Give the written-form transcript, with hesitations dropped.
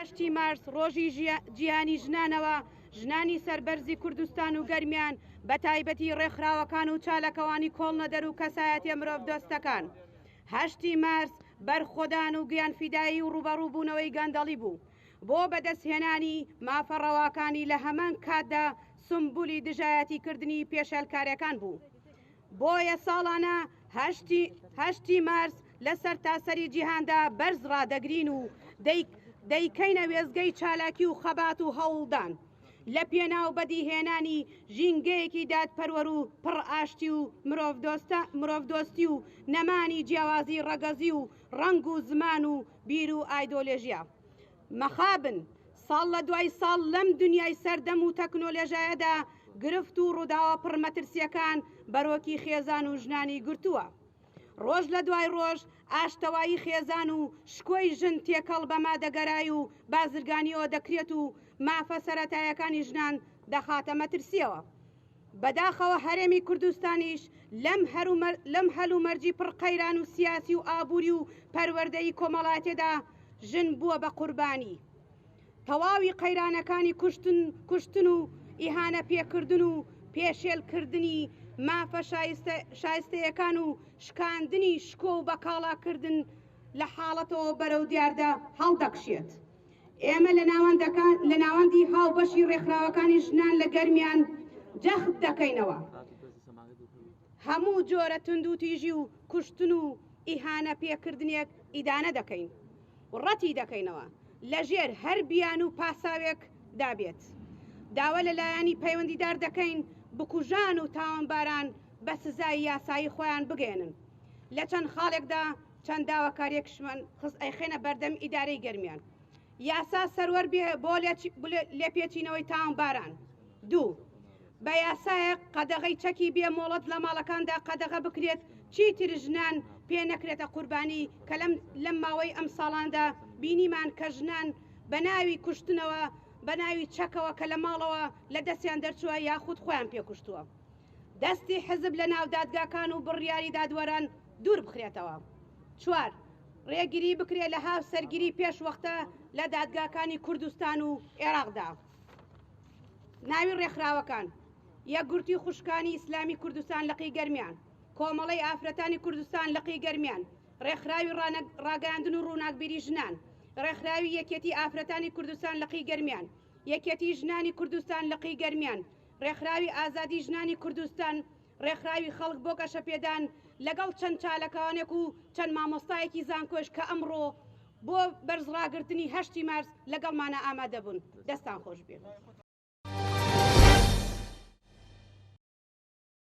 هەشتی مارس ڕۆژی جیهانی ژنانەوە ژنانی سەربەرزی کوردستان و گەرمیان بە تایبەتی ڕێکخراوەکان و چالەکەوانی کۆڵنەدەر و کەسایەتی مرۆڤ دۆستەکان. هەشتی مارس بەرخۆدان و گیانفیدایی و ڕوبەڕووبوونەوەی گەندەڵی بوو بۆ بەدەستهێنانی مافەڕەواکانی لە هەمان کاتدا سمبولی دژایەتیکردنی پێشێلکاریەکان بوو. بۆیە ساڵانە هەشتی مارس لە سەرتاسەری جیهاندا بەرز ڕادەگرین و دەیکەینە وێزگەی چالاکی و خەبات و هەوڵدان لە پێناو بەدیهێنانی ژینگەیەکی دادپەروەر و پڕئاشتی و مرۆڤدۆستی و نەمانی جیاوازی ڕەگەزی و ڕەنگ و زمان و بیر و ئایدۆلۆژیا. مەخابن ساڵ لە دوای ساڵ لەم دنیای سەردەم و تەکنۆلۆژیایەدا گرفت و ڕووداوە پڕمەترسیەکان بەرۆکی خێزان و ژنانی گرتووە. ڕۆژ لە دوای ڕۆژ ئاشتەوایی خێزان و شکۆی ژن تێکەڵ بەما دەگەرای و بازرگانیەوە دەکرێت و مافە سەرەتایەکانی ژنان دەخاتە مەترسیەوە. بەداخەوە هەرێمی کوردستانیش لەم هەلومەرجی پڕقەیران و سیاسی و ئابووری و پەروەردەی کۆمەڵاتێدا ژن بووە بە قوربانی. تەواوی قەیرانەکانی کوشتن و ئیهانە پێکردن و پێشێلکردنی مافە شایستەیەکان و شکاندنی شکۆ و بەکاڵاکردن لە حاڵەتەوە بەرەو دیاردا هەڵدەکشێت. ئێمە لە ناوەندی هاوبەشی ڕێکخراوەکانی ژنان لە گەرمیان جەخت دەکەینەوە. هەموو جۆرە تند و تیژی و کوشتن و ئیهانە پێکردنێک ئیدانە دەکەین و ڕەتی دەکەینەوە لەژێر هەر بیان و پاساوێک دابێت. داوە لەلایەنی پەیوەندیدار دەکەین بکوژان و تاوانباران بە سزای یاسایی خۆیان بگێنن. لە چەند خاڵێکدا چەند داواکاریەکشمان ئەیخێنە بەردەم ئیدارەی گەرمیان. یاسا سەروەر بێ بۆ لێپێچینەوەی تاوانباران. 2. بە یاسایەک قەدەغەی چەکی بێ مۆڵەت لە ماڵەکاندا قەدەغە بکرێت چیتر ژنان پێ نەکرێتە قوربانی کە لەم ماوەی ئەم ساڵاندا بینیمان کە ژنان بە ناوی کوشتنەوە بە ناوی چەکەوە کە لە ماڵەوە لە دەستیان دەرچووە یاخود خۆیان پێکوشتووە. دەستی حزب لە ناو دادگاکان و بڕیاری دادوەران دوور بخرێتەوە. 4. ڕێگیری بکرێت لە هاو سەرگیری پێشوەختە لە دادگاکانی کوردستان و عێراقدا. ناوی ڕێکخراوەکان: یەکگورتی خوشکانی ئیسلامی کوردستان لەقی گەرمیان، کۆمەڵەی ئافرەتانی کوردستان لەقی گەرمیان، ڕێکخراوی ڕاگەاندن و ڕووناکبیری ژنان، ڕێکخراوی یەکێتی ئافرەتانی کوردستان لەقی گەرمیان، یەکێتی ژنانی کوردستان لەقی گەرمیان، ڕێکخراوی ئازادی ژنانی کوردستان، ڕێکخراوی خەڵک بۆ گەشەپێدان لەگەڵ چەند چالەکانێک و چەند مامۆستایەکی زانکۆش کە ئەمڕۆ بۆ بەرزڕاگرتنی هەشتی مارس لەگەڵمانە ئامادەبوون. دەستان خۆش بێت.